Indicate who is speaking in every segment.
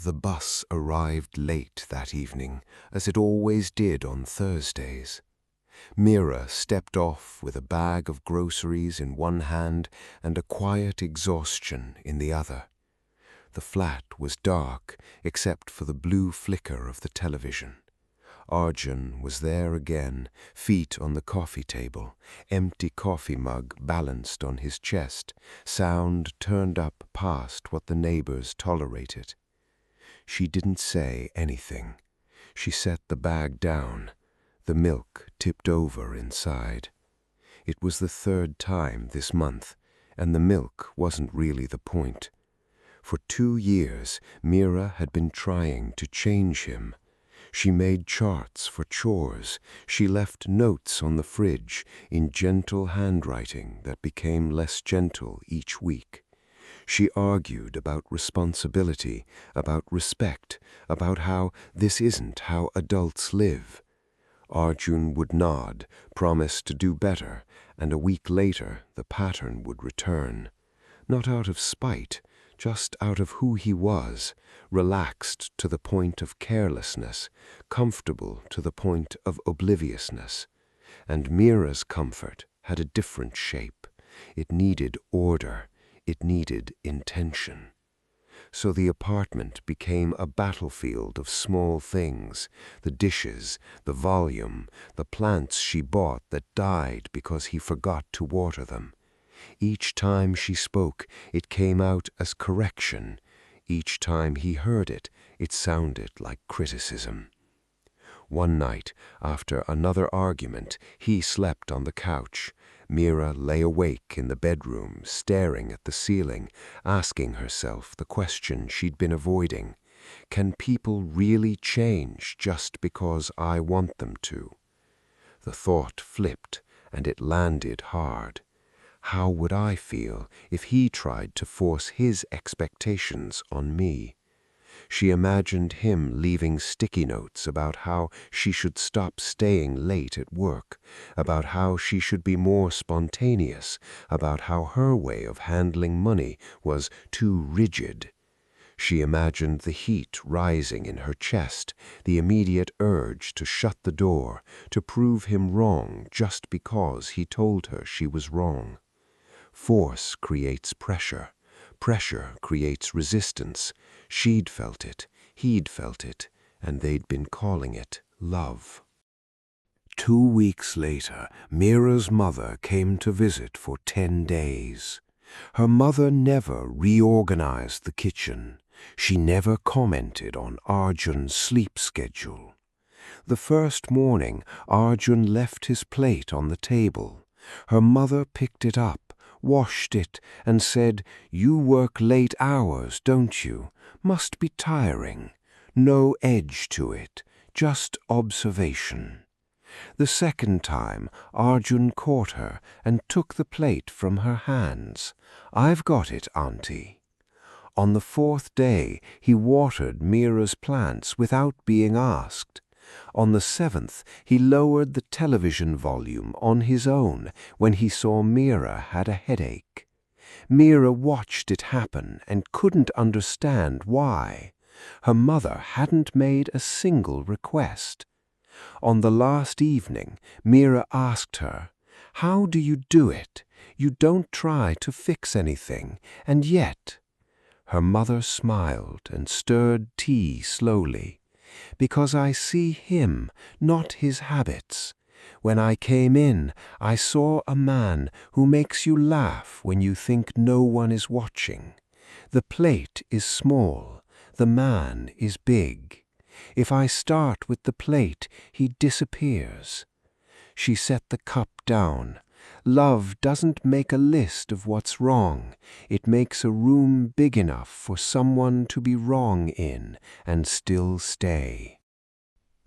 Speaker 1: The bus arrived late that evening, as it always did on Thursdays. Mira stepped off with a bag of groceries in one hand and a quiet exhaustion in the other. The flat was dark, except for the blue flicker of the television. Arjun was there again, feet on the coffee table, empty coffee mug balanced on his chest, sound turned up past what the neighbors tolerated. She didn't say anything. She set the bag down. The milk tipped over inside. It was the third time this month, and the milk wasn't really the point. For 2 years, Mira had been trying to change him. She made charts for chores. She left notes on the fridge in gentle handwriting that became less gentle each week. She argued about responsibility, about respect, about how this isn't how adults live. Arjun would nod, promise to do better, and a week later the pattern would return. Not out of spite, just out of who he was, relaxed to the point of carelessness, comfortable to the point of obliviousness. And Mira's comfort had a different shape. It needed order. It needed intention. So the apartment became a battlefield of small things, the dishes, the volume, the plants she bought that died because he forgot to water them. Each time she spoke, it came out as correction. Each time he heard it, it sounded like criticism. One night, after another argument, he slept on the couch. Mira lay awake in the bedroom, staring at the ceiling, asking herself the question she'd been avoiding. Can people really change just because I want them to? The thought flipped, and it landed hard. How would I feel if he tried to force his expectations on me? She imagined him leaving sticky notes about how she should stop staying late at work, about how she should be more spontaneous, about how her way of handling money was too rigid. She imagined the heat rising in her chest, the immediate urge to shut the door, to prove him wrong just because he told her she was wrong. Force creates pressure. Pressure creates resistance. She'd felt it, he'd felt it, and they'd been calling it love. 2 weeks later, Mira's mother came to visit for 10 days. Her mother never reorganized the kitchen. She never commented on Arjun's sleep schedule. The first morning, Arjun left his plate on the table. Her mother picked it up, washed it, and said, "You work late hours, don't you? Must be tiring. No edge to it, just observation." The second time, Arjun caught her and took the plate from her hands. "I've got it, Auntie." On the 4th day, he watered Mira's plants without being asked. On the 7th, he lowered the television volume on his own when he saw Mira had a headache. Mira watched it happen and couldn't understand why. Her mother hadn't made a single request. On the last evening, Mira asked her, "How do you do it? You don't try to fix anything, and yet—" Her mother smiled and stirred tea slowly. "Because I see him, not his habits. When I came in, I saw a man who makes you laugh when you think no one is watching. The plate is small, the man is big. If I start with the plate, he disappears." She set the cup down. Love doesn't make a list of what's wrong. It makes a room big enough for someone to be wrong in and still stay.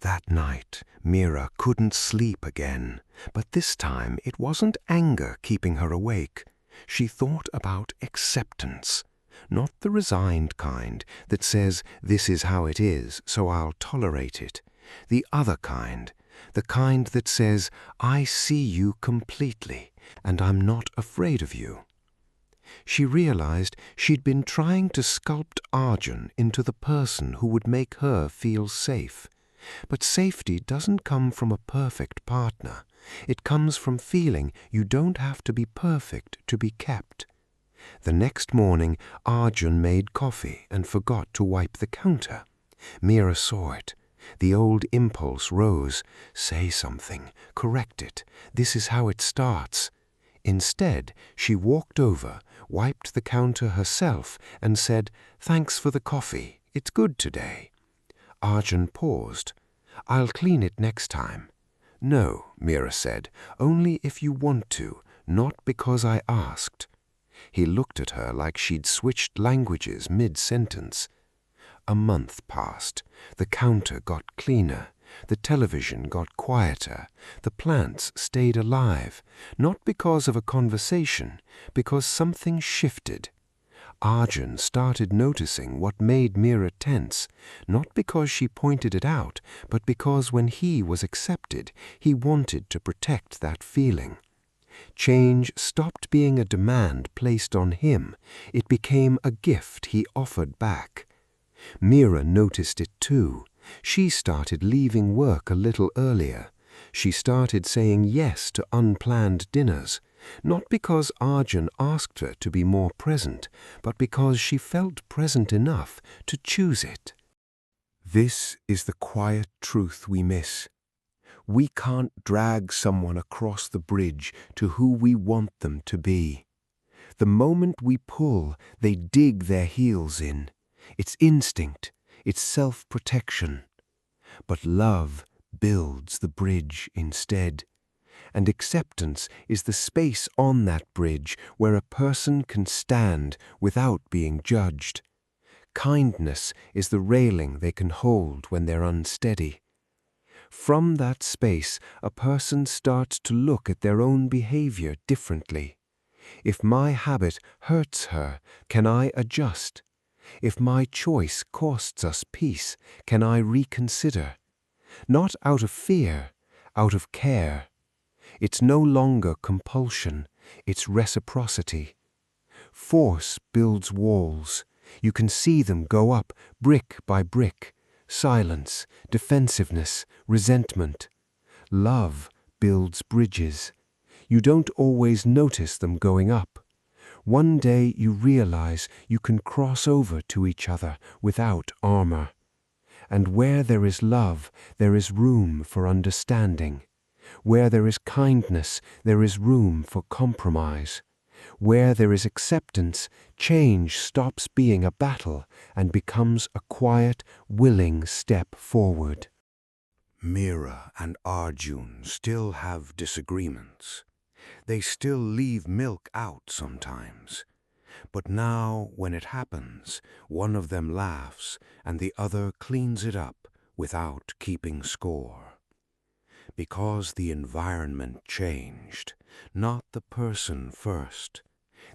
Speaker 1: That night, Mira couldn't sleep again, but this time it wasn't anger keeping her awake. She thought about acceptance, not the resigned kind that says, "This is how it is, so I'll tolerate it." The other kind, the kind that says, "I see you completely, and I'm not afraid of you." She realized she'd been trying to sculpt Arjun into the person who would make her feel safe. But safety doesn't come from a perfect partner. It comes from feeling you don't have to be perfect to be kept. The next morning, Arjun made coffee and forgot to wipe the counter. Meera saw it. The old impulse rose. Say something. Correct it. This is how it starts. Instead, she walked over, wiped the counter herself, and said, "Thanks for the coffee. It's good today." Arjun paused. "I'll clean it next time." "No," Meera said, "only if you want to, not because I asked." He looked at her like she'd switched languages mid-sentence. A month passed. The counter got cleaner. The television got quieter. The plants stayed alive, not because of a conversation, because something shifted. Arjun started noticing what made Meera tense, not because she pointed it out, but because when he was accepted, he wanted to protect that feeling. Change stopped being a demand placed on him. It became a gift he offered back. Meera noticed it too. She started leaving work a little earlier. She started saying yes to unplanned dinners, not because Arjun asked her to be more present, but because she felt present enough to choose it. This is the quiet truth we miss. We can't drag someone across the bridge to who we want them to be. The moment we pull, they dig their heels in. It's instinct. It's self-protection. But love builds the bridge instead. And acceptance is the space on that bridge where a person can stand without being judged. Kindness is the railing they can hold when they're unsteady. From that space, a person starts to look at their own behavior differently. If my habit hurts her, can I adjust? If my choice costs us peace, can I reconsider? Not out of fear, out of care. It's no longer compulsion, it's reciprocity. Force builds walls. You can see them go up brick by brick. Silence, defensiveness, resentment. Love builds bridges. You don't always notice them going up. One day you realize you can cross over to each other without armor. And where there is love, there is room for understanding. Where there is kindness, there is room for compromise. Where there is acceptance, change stops being a battle and becomes a quiet, willing step forward. Meera and Arjun still have disagreements. They still leave milk out sometimes. But now, when it happens, one of them laughs and the other cleans it up without keeping score. Because the environment changed, not the person first.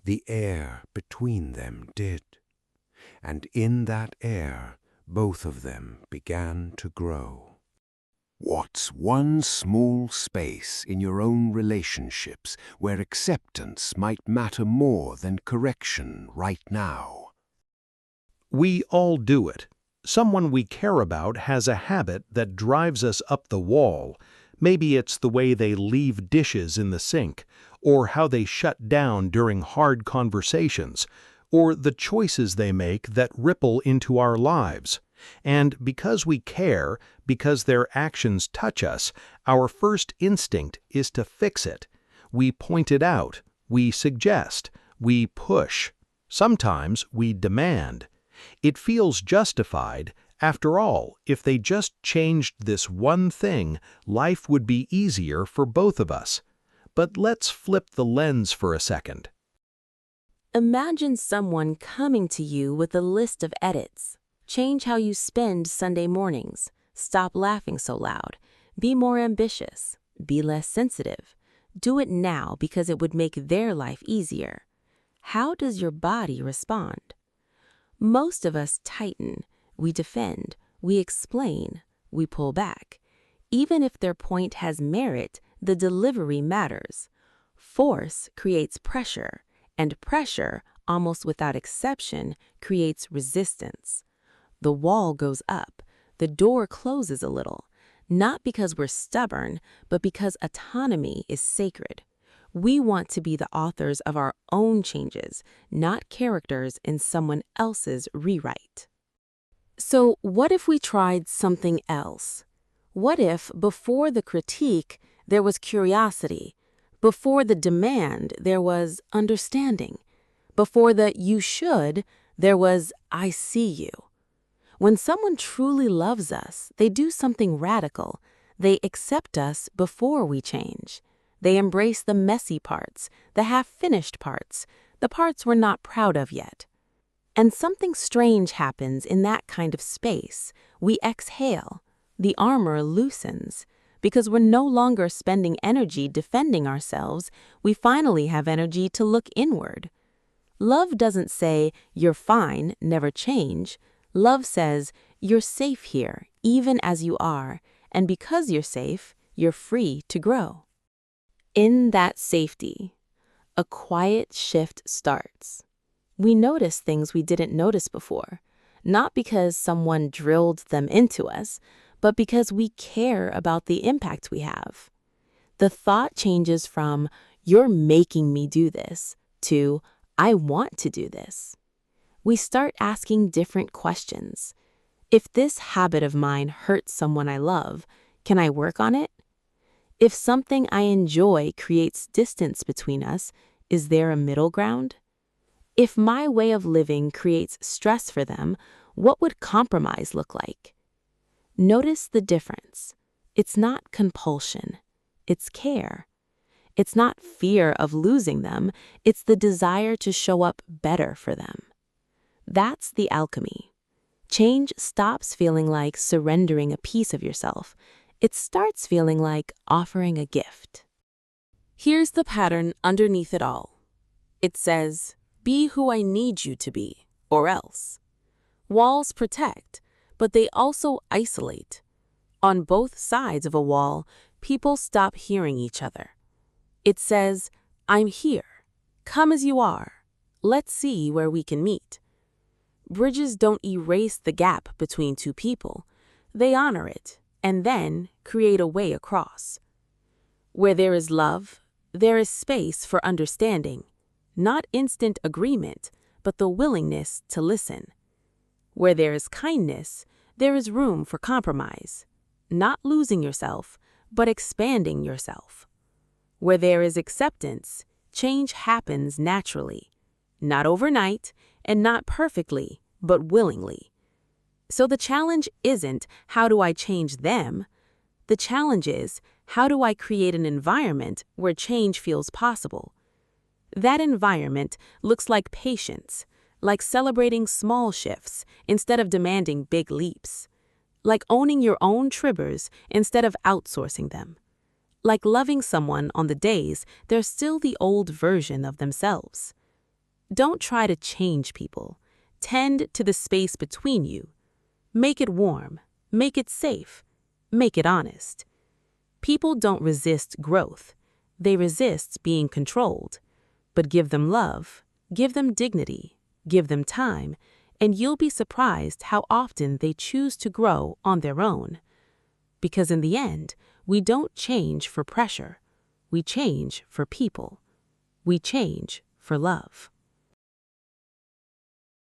Speaker 1: The air between them did. And in that air, both of them began to grow. What's one small space in your own relationships where acceptance might matter more than correction right now?
Speaker 2: We all do it. Someone we care about has a habit that drives us up the wall. Maybe it's the way they leave dishes in the sink, or how they shut down during hard conversations, or the choices they make that ripple into our lives. And because we care, because their actions touch us, our first instinct is to fix it. We point it out, we suggest, we push. Sometimes we demand. It feels justified. After all, if they just changed this one thing, life would be easier for both of us. But let's flip the lens for a second.
Speaker 3: Imagine someone coming to you with a list of edits. Change how you spend Sunday mornings. Stop laughing so loud. Be more ambitious. Be less sensitive. Do it now because it would make their life easier. How does your body respond? Most of us tighten. We defend. We explain. We pull back. Even if their point has merit, the delivery matters. Force creates pressure. And pressure, almost without exception, creates resistance. The wall goes up, the door closes a little, not because we're stubborn, but because autonomy is sacred. We want to be the authors of our own changes, not characters in someone else's rewrite. So what if we tried something else? What if, before the critique, there was curiosity? Before the demand, there was understanding? Before the "you should," there was "I see you"? When someone truly loves us, they do something radical. They accept us before we change. They embrace the messy parts, the half-finished parts, the parts we're not proud of yet. And something strange happens in that kind of space. We exhale. The armor loosens. Because we're no longer spending energy defending ourselves, we finally have energy to look inward. Love doesn't say, "You're fine, never change." Love says, "You're safe here, even as you are, and because you're safe, you're free to grow." In that safety, a quiet shift starts. We notice things we didn't notice before, not because someone drilled them into us, but because we care about the impact we have. The thought changes from, "You're making me do this," to, "I want to do this." We start asking different questions. If this habit of mine hurts someone I love, can I work on it? If something I enjoy creates distance between us, is there a middle ground? If my way of living creates stress for them, what would compromise look like? Notice the difference. It's not compulsion. It's care. It's not fear of losing them. It's the desire to show up better for them. That's the alchemy. Change stops feeling like surrendering a piece of yourself. It starts feeling like offering a gift. Here's the pattern underneath it all. It says, "Be who I need you to be, or else." Walls protect, but they also isolate. On both sides of a wall, people stop hearing each other. It says, "I'm here. Come as you are. Let's see where we can meet." Bridges don't erase the gap between two people. They honor it, and then create a way across. Where there is love, there is space for understanding. Not instant agreement, but the willingness to listen. Where there is kindness, there is room for compromise. Not losing yourself, but expanding yourself. Where there is acceptance, change happens naturally. Not overnight, and not perfectly, but willingly. So the challenge isn't, how do I change them? The challenge is, how do I create an environment where change feels possible? That environment looks like patience, like celebrating small shifts instead of demanding big leaps, like owning your own triggers instead of outsourcing them, like loving someone on the days they're still the old version of themselves. Don't try to change people. Tend to the space between you. Make it warm. Make it safe. Make it honest. People don't resist growth. They resist being controlled. But give them love, give them dignity, give them time, and you'll be surprised how often they choose to grow on their own. Because in the end, we don't change for pressure. We change for people. We change for love.